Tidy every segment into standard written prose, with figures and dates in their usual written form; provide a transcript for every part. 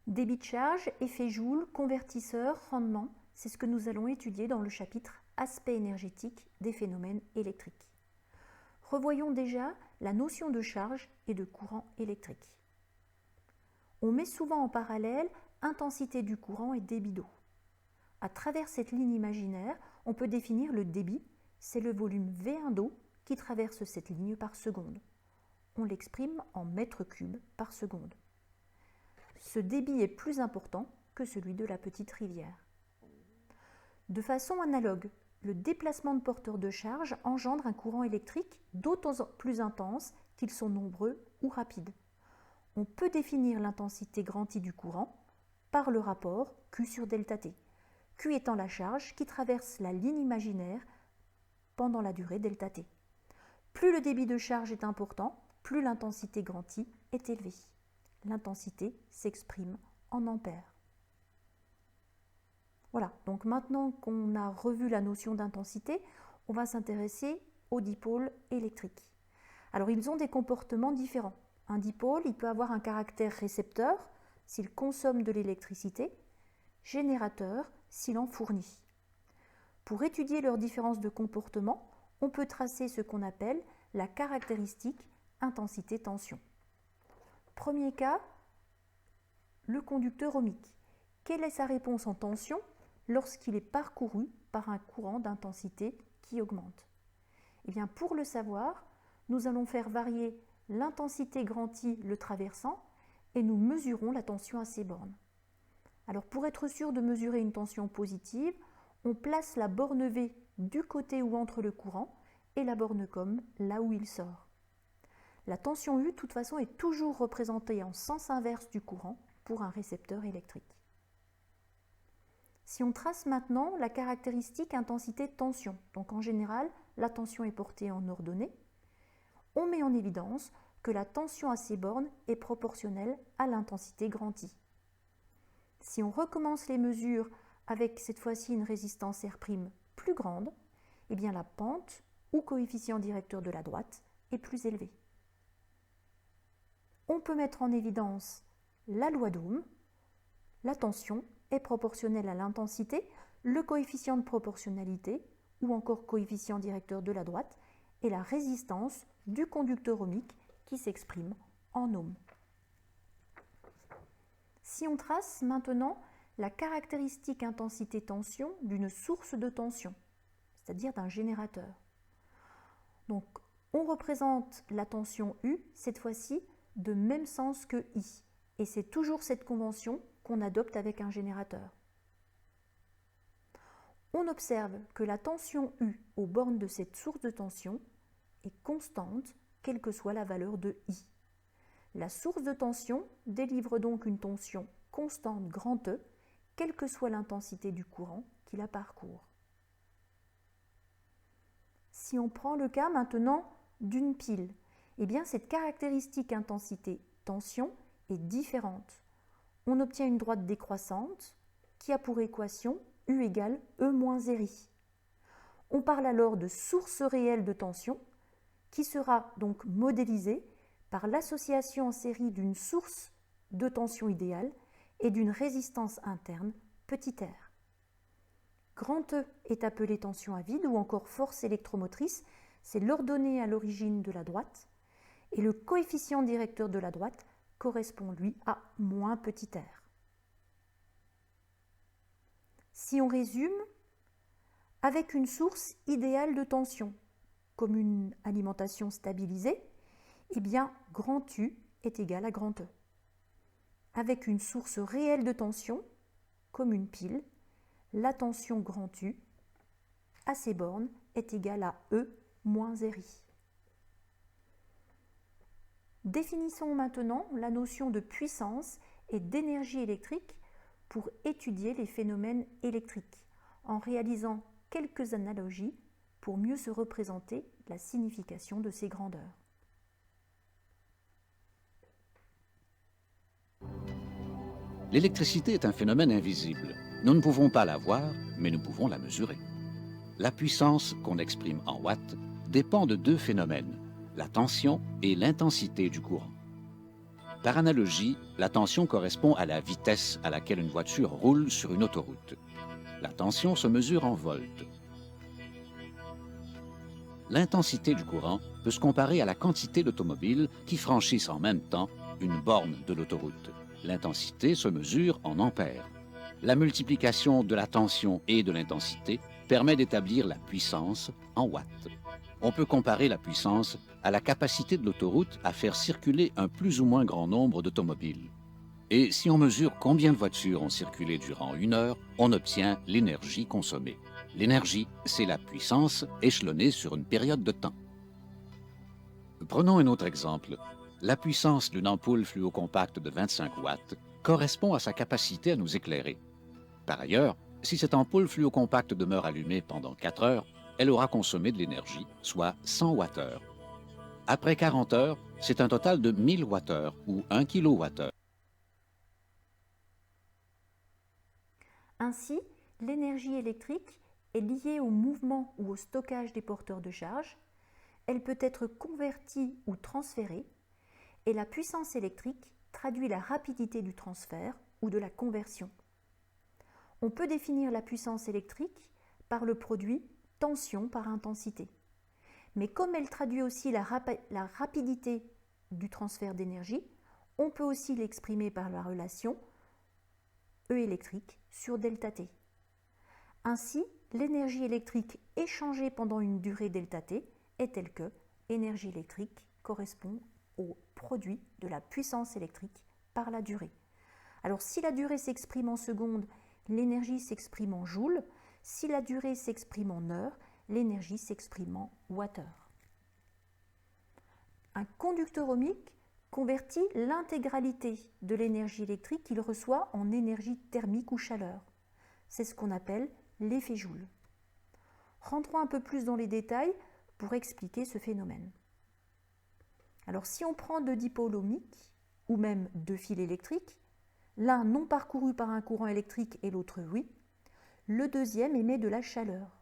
Débit de charge, effet Joule, convertisseur, rendement, c'est ce que nous allons étudier dans le chapitre Aspect énergétique des phénomènes électriques. Revoyons déjà la notion de charge et de courant électrique. On met souvent en parallèle intensité du courant et débit d'eau. À travers cette ligne imaginaire, on peut définir le débit, c'est le volume V1 d'eau qui traverse cette ligne par seconde. On l'exprime en mètres cubes par seconde. Ce débit est plus important que celui de la petite rivière. De façon analogue, le déplacement de porteurs de charge engendre un courant électrique d'autant plus intense qu'ils sont nombreux ou rapides. On peut définir l'intensité grand I du courant par le rapport Q sur delta T, Q étant la charge qui traverse la ligne imaginaire pendant la durée delta T. Plus le débit de charge est important, plus l'intensité grand I est élevée. L'intensité s'exprime en ampères. Voilà, donc maintenant qu'on a revu la notion d'intensité, on va s'intéresser aux dipôles électriques. Alors ils ont des comportements différents. Un dipôle, il peut avoir un caractère récepteur s'il consomme de l'électricité, générateur s'il en fournit. Pour étudier leurs différences de comportement, on peut tracer ce qu'on appelle la caractéristique intensité-tension. Premier cas, le conducteur ohmique. Quelle est sa réponse en tension lorsqu'il est parcouru par un courant d'intensité qui augmente? Eh bien, pour le savoir, nous allons faire varier l'intensité grand I le traversant et nous mesurons la tension à ces bornes. Alors, pour être sûr de mesurer une tension positive, on place la borne V du côté où entre le courant et la borne COM là où il sort. La tension U, de toute façon, est toujours représentée en sens inverse du courant pour un récepteur électrique. Si on trace maintenant la caractéristique intensité-tension, donc en général, la tension est portée en ordonnée, on met en évidence que la tension à ces bornes est proportionnelle à l'intensité grand I. Si on recommence les mesures avec cette fois-ci une résistance R' plus grande, eh bien la pente ou coefficient directeur de la droite est plus élevé. On peut mettre en évidence la loi d'Ohm, la tension est proportionnelle à l'intensité, le coefficient de proportionnalité ou encore coefficient directeur de la droite et la résistance du conducteur ohmique qui s'exprime en ohms. Si on trace maintenant la caractéristique intensité-tension d'une source de tension, c'est-à-dire d'un générateur. Donc, on représente la tension U, cette fois-ci, de même sens que I. Et c'est toujours cette convention qu'on adopte avec un générateur. On observe que la tension U aux bornes de cette source de tension est constante, quelle que soit la valeur de I. La source de tension délivre donc une tension constante grand E, quelle que soit l'intensité du courant qui la parcourt. Si on prend le cas maintenant d'une pile, eh bien cette caractéristique intensité-tension est différente. On obtient une droite décroissante qui a pour équation U égale E moins RI. On parle alors de source réelle de tension qui sera donc modélisée par l'association en série d'une source de tension idéale et d'une résistance interne petit r. Grand E est appelé tension à vide ou encore force électromotrice, c'est l'ordonnée à l'origine de la droite, et le coefficient directeur de la droite correspond lui à moins petit r. Si on résume, avec une source idéale de tension, comme une alimentation stabilisée, eh bien grand U est égal à grand E. Avec une source réelle de tension, comme une pile, la tension grand U à ces bornes est égale à E moins RI. Définissons maintenant la notion de puissance et d'énergie électrique pour étudier les phénomènes électriques, en réalisant quelques analogies pour mieux se représenter la signification de ces grandeurs. L'électricité est un phénomène invisible. Nous ne pouvons pas la voir, mais nous pouvons la mesurer. La puissance, qu'on exprime en watts, dépend de deux phénomènes, la tension et l'intensité du courant. Par analogie, la tension correspond à la vitesse à laquelle une voiture roule sur une autoroute. La tension se mesure en volts. L'intensité du courant peut se comparer à la quantité d'automobiles qui franchissent en même temps une borne de l'autoroute. L'intensité se mesure en ampères. La multiplication de la tension et de l'intensité permet d'établir la puissance en watts. On peut comparer la puissance à la capacité de l'autoroute à faire circuler un plus ou moins grand nombre d'automobiles. Et si on mesure combien de voitures ont circulé durant une heure, on obtient l'énergie consommée. L'énergie, c'est la puissance échelonnée sur une période de temps. Prenons un autre exemple. La puissance d'une ampoule fluocompacte de 25 watts correspond à sa capacité à nous éclairer. Par ailleurs, si cette ampoule fluocompacte demeure allumée pendant 4 heures, elle aura consommé de l'énergie, soit 100 Wh. Après 40 heures, c'est un total de 1000 Wh ou 1 kWh. Ainsi, l'énergie électrique est liée au mouvement ou au stockage des porteurs de charge, elle peut être convertie ou transférée, et la puissance électrique traduit la rapidité du transfert ou de la conversion. On peut définir la puissance électrique par le produit tension par intensité. Mais comme elle traduit aussi la rapidité du transfert d'énergie, on peut aussi l'exprimer par la relation E électrique sur ΔT. Ainsi, l'énergie électrique échangée pendant une durée ΔT est telle que énergie électrique correspond au produit de la puissance électrique par la durée. Alors si la durée s'exprime en secondes, l'énergie s'exprime en joules. Si la durée s'exprime en heures, l'énergie s'exprime en wattheures. Un conducteur ohmique convertit l'intégralité de l'énergie électrique qu'il reçoit en énergie thermique ou chaleur. C'est ce qu'on appelle l'effet Joule. Rentrons un peu plus dans les détails pour expliquer ce phénomène. Alors si on prend deux dipôles ohmiques, ou même deux fils électriques, l'un non parcouru par un courant électrique et l'autre oui, le deuxième émet de la chaleur.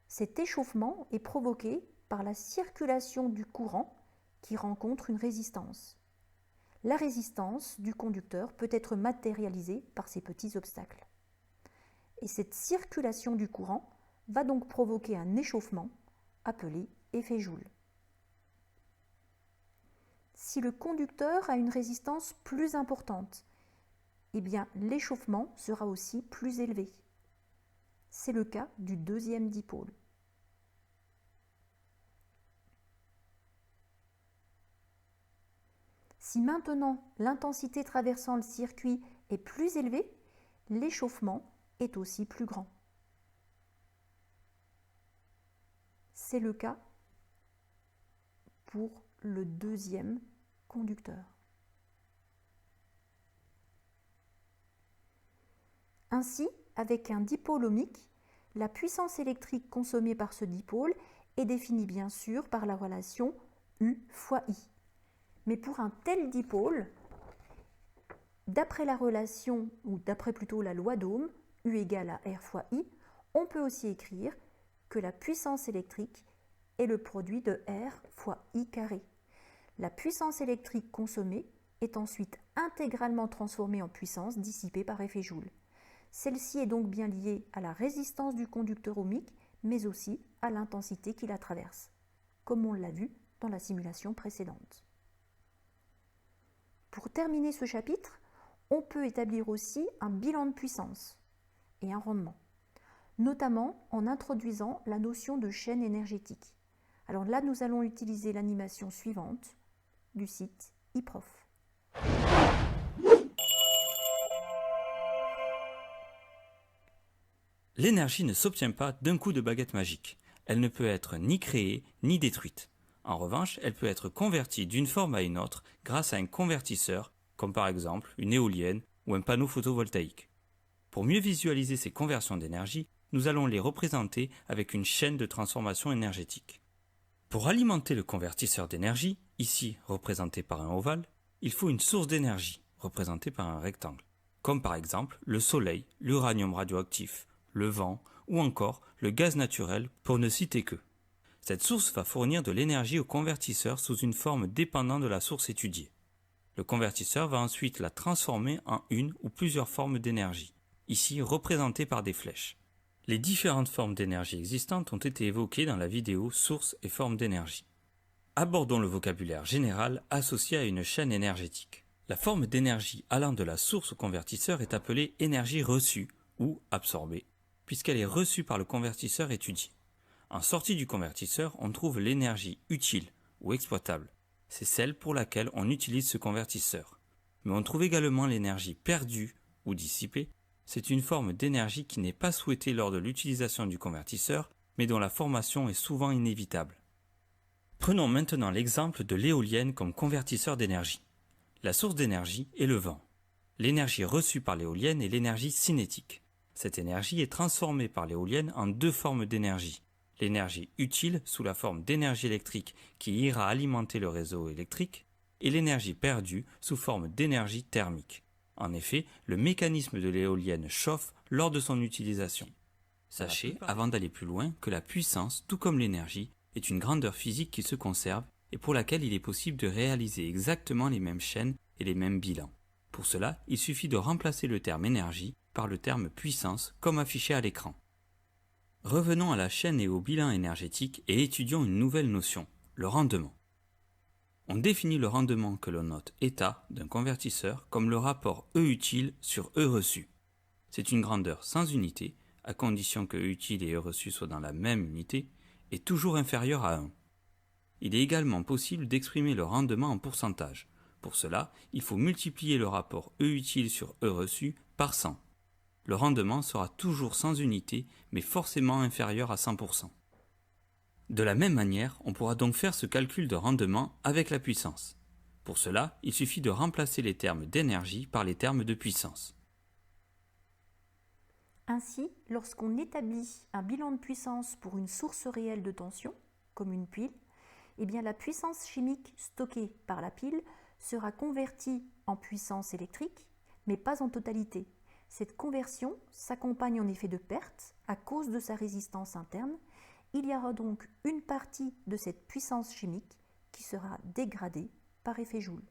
Cet échauffement est provoqué par la circulation du courant qui rencontre une résistance. La résistance du conducteur peut être matérialisée par ces petits obstacles. Et cette circulation du courant va donc provoquer un échauffement appelé effet Joule. Si le conducteur a une résistance plus importante, eh bien l'échauffement sera aussi plus élevé. C'est le cas du deuxième dipôle. Si maintenant l'intensité traversant le circuit est plus élevée, l'échauffement est aussi plus grand. C'est le cas pour le deuxième conducteur. Ainsi, avec un dipôle ohmique, la puissance électrique consommée par ce dipôle est définie bien sûr par la relation U fois I. Mais pour un tel dipôle, d'après la relation, ou d'après plutôt la loi d'Ohm, U égale à R fois I, on peut aussi écrire que la puissance électrique est le produit de R fois I carré. La puissance électrique consommée est ensuite intégralement transformée en puissance dissipée par effet Joule. Celle-ci est donc bien liée à la résistance du conducteur ohmique, mais aussi à l'intensité qui la traverse, comme on l'a vu dans la simulation précédente. Pour terminer ce chapitre, on peut établir aussi un bilan de puissance et un rendement, notamment en introduisant la notion de chaîne énergétique. Alors là, nous allons utiliser l'animation suivante du site eProf. L'énergie ne s'obtient pas d'un coup de baguette magique. Elle ne peut être ni créée ni détruite. En revanche, elle peut être convertie d'une forme à une autre grâce à un convertisseur, comme par exemple une éolienne ou un panneau photovoltaïque. Pour mieux visualiser ces conversions d'énergie, nous allons les représenter avec une chaîne de transformation énergétique. Pour alimenter le convertisseur d'énergie, ici représenté par un ovale, il faut une source d'énergie, représentée par un rectangle, comme par exemple le soleil, l'uranium radioactif, le vent ou encore le gaz naturel pour ne citer que. Cette source va fournir de l'énergie au convertisseur sous une forme dépendant de la source étudiée. Le convertisseur va ensuite la transformer en une ou plusieurs formes d'énergie, ici représentées par des flèches. Les différentes formes d'énergie existantes ont été évoquées dans la vidéo Sources et formes d'énergie. Abordons le vocabulaire général associé à une chaîne énergétique. La forme d'énergie allant de la source au convertisseur est appelée énergie reçue ou absorbée, puisqu'elle est reçue par le convertisseur étudié. En sortie du convertisseur, on trouve l'énergie utile ou exploitable. C'est celle pour laquelle on utilise ce convertisseur. Mais on trouve également l'énergie perdue ou dissipée. C'est une forme d'énergie qui n'est pas souhaitée lors de l'utilisation du convertisseur, mais dont la formation est souvent inévitable. Prenons maintenant l'exemple de l'éolienne comme convertisseur d'énergie. La source d'énergie est le vent. L'énergie reçue par l'éolienne est l'énergie cinétique. Cette énergie est transformée par l'éolienne en deux formes d'énergie. L'énergie utile sous la forme d'énergie électrique qui ira alimenter le réseau électrique et l'énergie perdue sous forme d'énergie thermique. En effet, le mécanisme de l'éolienne chauffe lors de son utilisation. Sachez, avant d'aller plus loin, que la puissance, tout comme l'énergie, est une grandeur physique qui se conserve et pour laquelle il est possible de réaliser exactement les mêmes chaînes et les mêmes bilans. Pour cela, il suffit de remplacer le terme énergie par le terme puissance comme affiché à l'écran. Revenons à la chaîne et au bilan énergétique et étudions une nouvelle notion, le rendement. On définit le rendement que l'on note état d'un convertisseur comme le rapport E utile sur E reçu. C'est une grandeur sans unité, à condition que E utile et E reçu soient dans la même unité, et toujours inférieure à 1. Il est également possible d'exprimer le rendement en pourcentage. Pour cela, il faut multiplier le rapport E utile sur E reçu par 100. Le rendement sera toujours sans unité, mais forcément inférieur à 100%. De la même manière, on pourra donc faire ce calcul de rendement avec la puissance. Pour cela, il suffit de remplacer les termes d'énergie par les termes de puissance. Ainsi, lorsqu'on établit un bilan de puissance pour une source réelle de tension, comme une pile, eh bien la puissance chimique stockée par la pile sera convertie en puissance électrique, mais pas en totalité. Cette conversion s'accompagne en effet de pertes à cause de sa résistance interne. Il y aura donc une partie de cette puissance chimique qui sera dégradée par effet Joule.